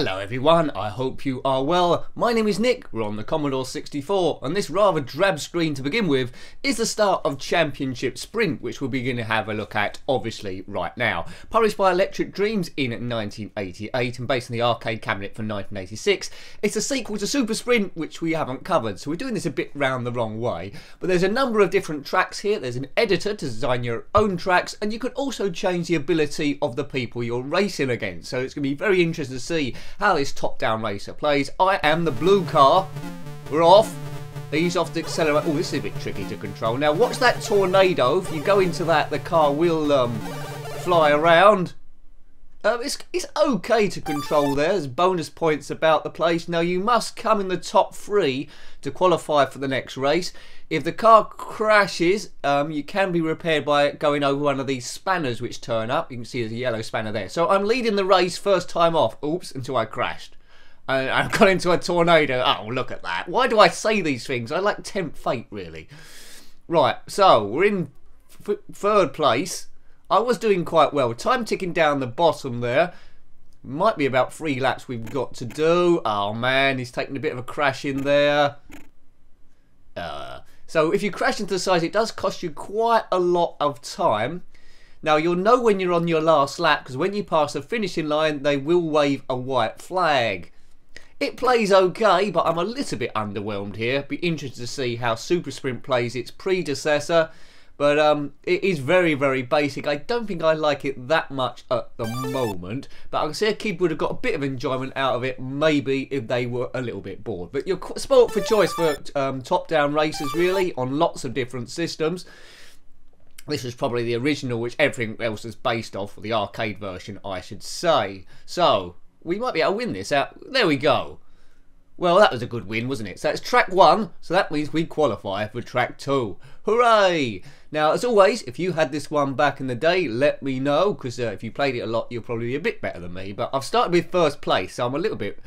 Hello everyone, I hope you are well. My name is Nick, we're on the Commodore 64, and this rather drab screen to begin with is the start of Championship Sprint, which we'll begin to have a look at, obviously, right now. Published by Electric Dreams in 1988 and based on the arcade cabinet from 1986, it's a sequel to Super Sprint, which we haven't covered, so we're doing this a bit round the wrong way. But there's a number of different tracks here, there's an editor to design your own tracks, and you can also change the ability of the people you're racing against, so it's going to be very interesting to see how this top-down racer plays. I am the blue car. We're off. He's off to accelerate. Oh, this is a bit tricky to control. Now, watch that tornado. If you go into that, the car will fly around. It's okay to control there. There's bonus points about the place. Now, you must come in the top 3 to qualify for the next race. If the car crashes, you can be repaired by going over one of these spanners which turn up. You can see there's a yellow spanner there. So I'm leading the race first time off. Oops, until I crashed. And I got into a tornado. Oh, look at that. Why do I say these things? I like tempt fate, really. Right, so we're in third place. I was doing quite well. Time ticking down the bottom there. Might be about 3 laps we've got to do. Oh, man, he's taking a bit of a crash in there. So if you crash into the side, it does cost you quite a lot of time. Now you'll know when you're on your last lap, because when you pass the finishing line, they will wave a white flag. It plays okay, but I'm a little bit underwhelmed here. Be interested to see how Super Sprint plays its predecessor. But it is very, very basic. I don't think I like it that much at the moment. But I can see a kid would have got a bit of enjoyment out of it, maybe, if they were a little bit bored. But you're spoilt for choice for top-down races, really, on lots of different systems. This was probably the original, which everything else is based off, or the arcade version, I should say. So, we might be able to win this out. There we go. Well, that was a good win, wasn't it? So it's track 1, so that means we qualify for track 2. Hooray! Now, as always, if you had this one back in the day, let me know, because if you played it a lot, you'll probably be a bit better than me. But I've started with first place, so I'm a little bit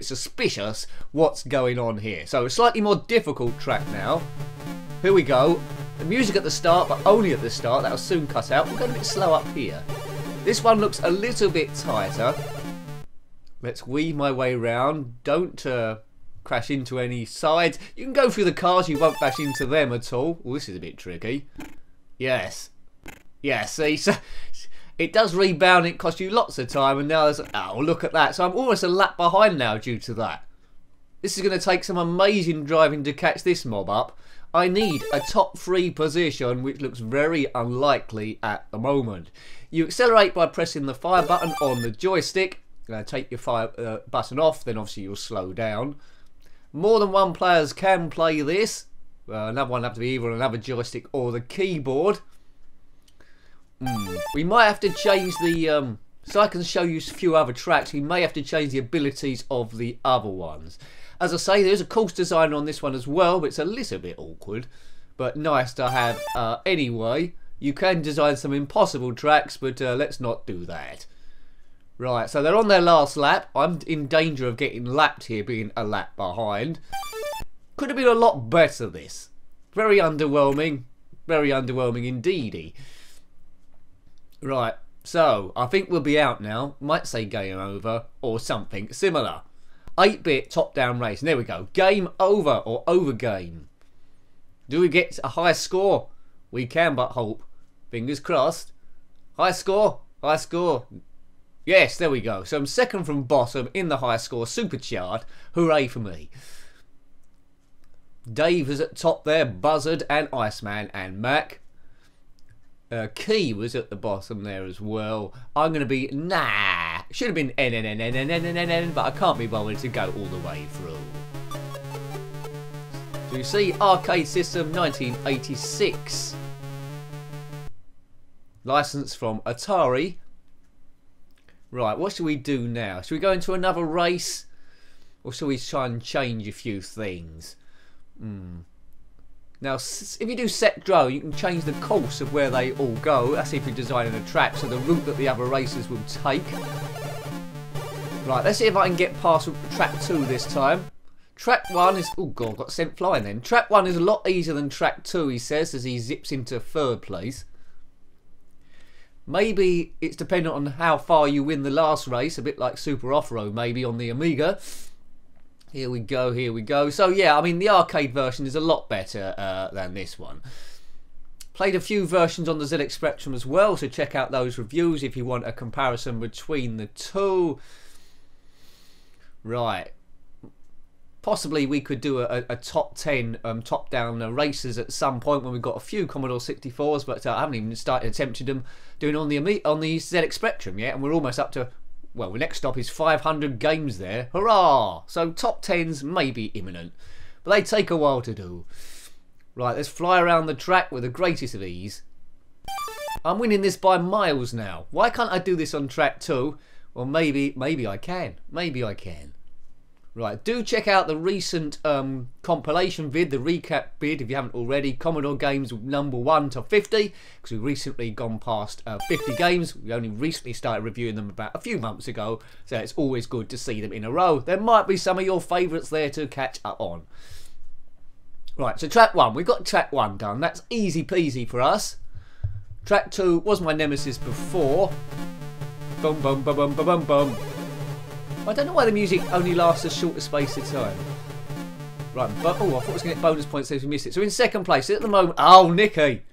suspicious what's going on here. So a slightly more difficult track now. Here we go. The music at the start, but only at the start. That'll soon cut out. We're going a bit slow up here. This one looks a little bit tighter. Let's weave my way round. Don't crash into any sides. You can go through the cars, you won't bash into them at all. Oh, this is a bit tricky. Yes. Yeah, see, so it does rebound, it costs you lots of time, and now there's... Oh, look at that. So I'm almost a lap behind now due to that. This is going to take some amazing driving to catch this mob up. I need a top 3 position, which looks very unlikely at the moment. You accelerate by pressing the fire button on the joystick. Take your fire button off, then obviously you'll slow down. More than one players can play this. Another one will have to be either on another joystick or the keyboard. We might have to change the... so I can show you a few other tracks. We may have to change the abilities of the other ones. As I say, there's a course design on this one as well, but it's a little bit awkward. But nice to have anyway. You can design some impossible tracks, but let's not do that. Right, so they're on their last lap. I'm in danger of getting lapped here, being a lap behind. Could have been a lot better, this. Very underwhelming. Very underwhelming indeedy. Right, so I think we'll be out now. Might say game over or something similar. 8-bit top-down race. There we go. Game over or over game. Do we get a high score? We can but hope. Fingers crossed. High score. High score. Yes, there we go. So I'm second from bottom in the high score super chart. Hooray for me. Dave is at top there. Buzzard and Iceman and Mac. Key was at the bottom there as well. I'm going to be... Nah. Should have been N, but I can't be bothered to go all the way through. So you see, arcade system 1986. License from Atari. Right, what should we do now? Should we go into another race? Or shall we try and change a few things? Now, if you do set draw, you can change the course of where they all go. That's if you're designing a track, so the route that the other racers will take. Right, let's see if I can get past track 2 this time. Track 1 is... Oh, God, got sent flying then. Track 1 is a lot easier than track 2, he says, as he zips into third place. Maybe it's dependent on how far you win the last race, a bit like Super Off-Road maybe on the Amiga. Here we go, here we go. So yeah, I mean the arcade version is a lot better than this one. Played a few versions on the ZX Spectrum as well, so check out those reviews if you want a comparison between the two. Right. Possibly we could do a top 10 top-down races at some point when we've got a few Commodore 64s, but I haven't even started attempting them doing on the ZX Spectrum yet, and we're almost up to, well, the next stop is 500 games there. Hurrah! So top 10s may be imminent, but they take a while to do. Right, let's fly around the track with the greatest of ease. I'm winning this by miles now. Why can't I do this on track 2? Well, maybe I can. Maybe I can. Right, do check out the recent compilation vid, the recap vid, if you haven't already. Commodore games number 1 to 50, because we've recently gone past 50 games. We only recently started reviewing them about a few months ago, so it's always good to see them in a row. There might be some of your favourites there to catch up on. Right, so track 1, we've got track 1 done. That's easy peasy for us. Track 2 was my nemesis before. Boom, boom, boom, boom, boom, boom, boom. I don't know why the music only lasts a shorter space of time. Right, but oh, I thought I was going to get bonus points if we missed it. So in second place at the moment. Oh, Nicky!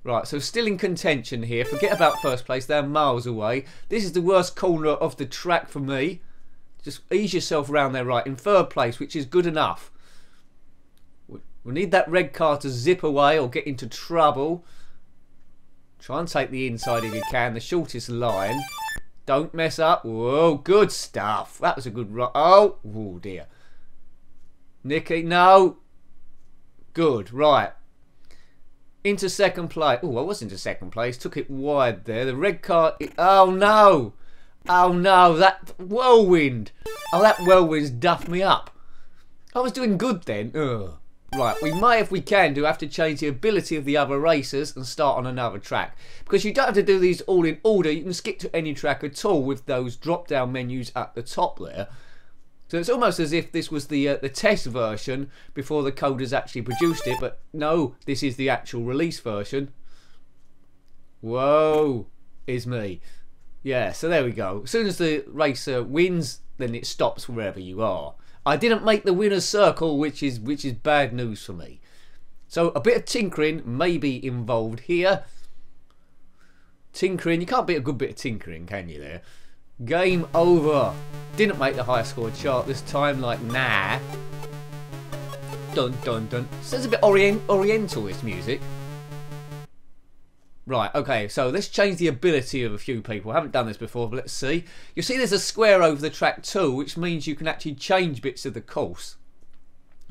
Right, so still in contention here. Forget about first place, they're miles away. This is the worst corner of the track for me. Just ease yourself around there, right. In third place, which is good enough. We need that red car to zip away or get into trouble. Try and take the inside if you can, the shortest line. Don't mess up. Whoa, good stuff. That was a good run. Oh dear. Nicky, no. Good, right. Into second place. Oh, I was into second place. Took it wide there. The red car. Oh no. Oh no, that whirlwind. Oh, that whirlwind's duffed me up. I was doing good then. Ugh. Right, we may, if we can, have to change the ability of the other racers and start on another track. Because you don't have to do these all in order. You can skip to any track at all with those drop-down menus at the top there. So it's almost as if this was the test version before the coders actually produced it. But no, this is the actual release version. Whoa, is me. Yeah, so there we go. As soon as the racer wins, then it stops wherever you are. I didn't make the winner's circle, which is bad news for me. So a bit of tinkering may be involved here. Tinkering, you can't beat a good bit of tinkering, can you there? Game over. Didn't make the high score chart this time, like nah. Dun dun dun. Sounds a bit oriental, this music. Right, okay, so let's change the ability of a few people. I haven't done this before, but let's see. You see there's a square over the track too, which means you can actually change bits of the course.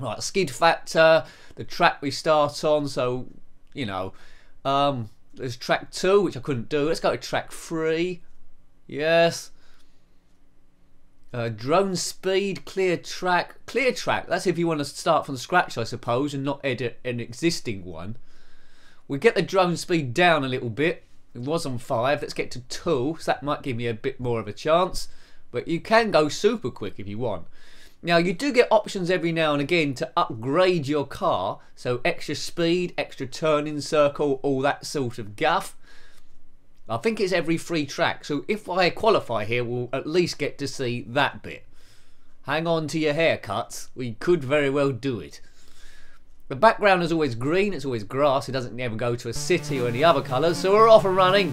Right, skid factor, the track we start on, so, you know, there's track 2, which I couldn't do. Let's go to track 3. Yes. Drone speed, clear track. Clear track, that's if you want to start from scratch, I suppose, and not edit an existing one. We get the drone speed down a little bit. It was on 5. Let's get to 2. So that might give me a bit more of a chance. But you can go super quick if you want. Now you do get options every now and again to upgrade your car. So extra speed, extra turning circle, all that sort of guff. I think it's every 3 tracks. So if I qualify here, we'll at least get to see that bit. Hang on to your haircuts. We could very well do it. The background is always green, it's always grass, it doesn't ever go to a city or any other colours, so we're off and running.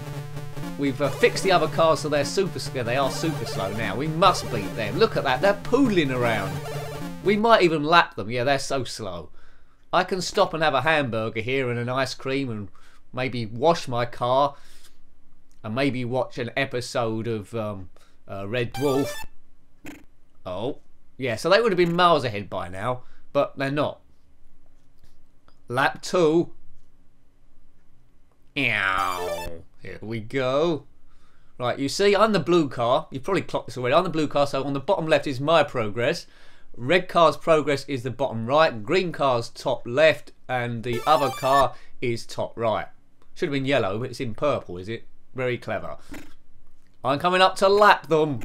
We've fixed the other cars so they are super slow now. We must beat them. Look at that, they're poodling around. We might even lap them, yeah, they're so slow. I can stop and have a hamburger here and an ice cream and maybe wash my car and maybe watch an episode of Red Dwarf. Oh, yeah, so they would have been miles ahead by now, but they're not. Lap 2. Ow. Here we go. Right, you see, I'm the blue car. You've probably clocked this already. I'm the blue car, so on the bottom left is my progress. Red car's progress is the bottom right. Green car's top left. And the other car is top right. Should have been yellow, but it's in purple, is it? Very clever. I'm coming up to lap them.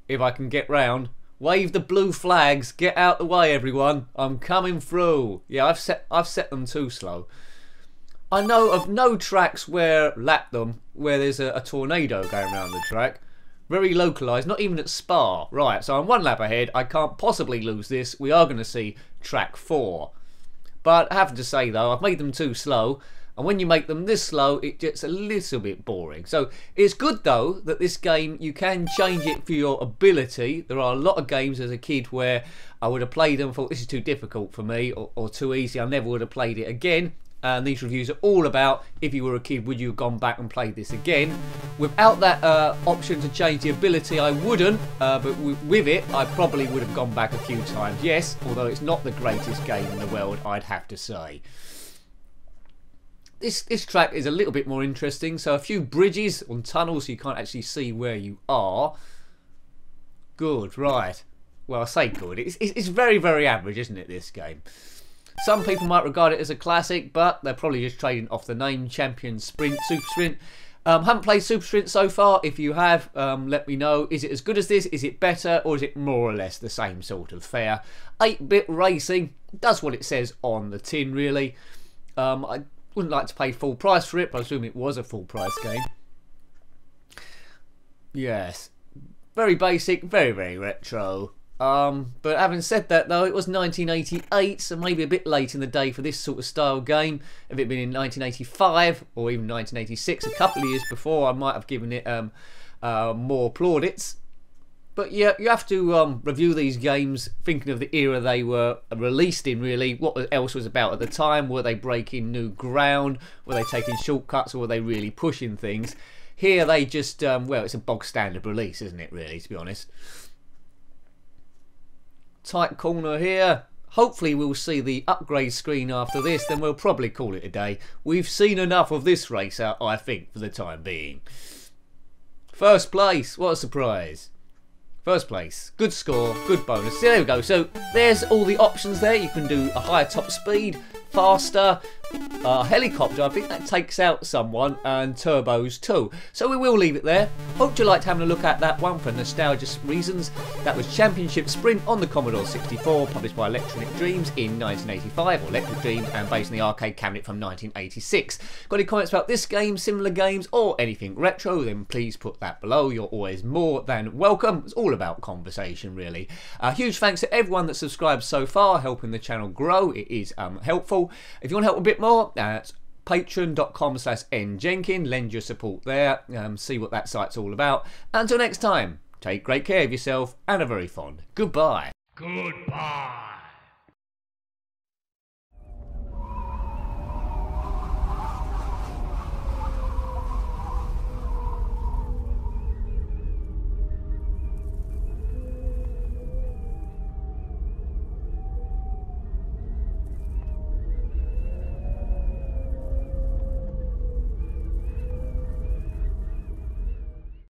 If I can get round. Wave the blue flags. Get out the way, everyone. I'm coming through. Yeah, I've set them too slow. I know of no tracks where lap them where there's a tornado going around the track. Very localised, not even at Spa. Right, so I'm 1 lap ahead. I can't possibly lose this. We are going to see track 4. But I have to say though, I've made them too slow. And when you make them this slow, it gets a little bit boring. So it's good though that this game, you can change it for your ability. There are a lot of games as a kid where I would have played them and thought this is too difficult for me or too easy. I never would have played it again. And these reviews are all about, if you were a kid, would you have gone back and played this again? Without that option to change the ability, I wouldn't. But with it, I probably would have gone back a few times, yes. Although it's not the greatest game in the world, I'd have to say. This track is a little bit more interesting. So a few bridges on tunnels, so you can't actually see where you are. Good, right. Well, I say good. It's very, very average, isn't it, this game? Some people might regard it as a classic, but they're probably just trading off the name. Champion Sprint, Super Sprint. Haven't played Super Sprint so far. If you have, let me know. Is it as good as this? Is it better? Or is it more or less the same sort of fare? 8-bit racing. Does what it says on the tin, really. I wouldn't like to pay full price for it, but I assume it was a full price game. Yes. Very basic, very, very retro. But having said that though, it was 1988, so maybe a bit late in the day for this sort of style game. If it had been in 1985 or even 1986, a couple of years before, I might have given it more plaudits. But yeah, you have to review these games thinking of the era they were released in, really. What else was about at the time? Were they breaking new ground? Were they taking shortcuts, or were they really pushing things? Here they just, well, it's a bog standard release, isn't it, really, to be honest. Tight corner here. Hopefully we'll see the upgrade screen after this, then we'll probably call it a day. We've seen enough of this racer, I think, for the time being. First place, what a surprise. First place, good score, good bonus. So there we go. So there's all the options there. You can do a higher top speed, faster, helicopter, I think that takes out someone, and turbos too. So we will leave it there. Hope you liked having a look at that one for nostalgia reasons. That was Championship Sprint on the Commodore 64, published by Electronic Dreams in 1985, or Electric Dreams, and based on the arcade cabinet from 1986. Got any comments about this game, similar games, or anything retro, then please put that below. You're always more than welcome. It's all about conversation, really. Huge thanks to everyone that subscribed so far, helping the channel grow. It is helpful. If you want to help a bit more, that's patreon.com/njenkin. Lend your support there. See what that site's all about. Until next time, take great care of yourself and a very fond goodbye. Goodbye.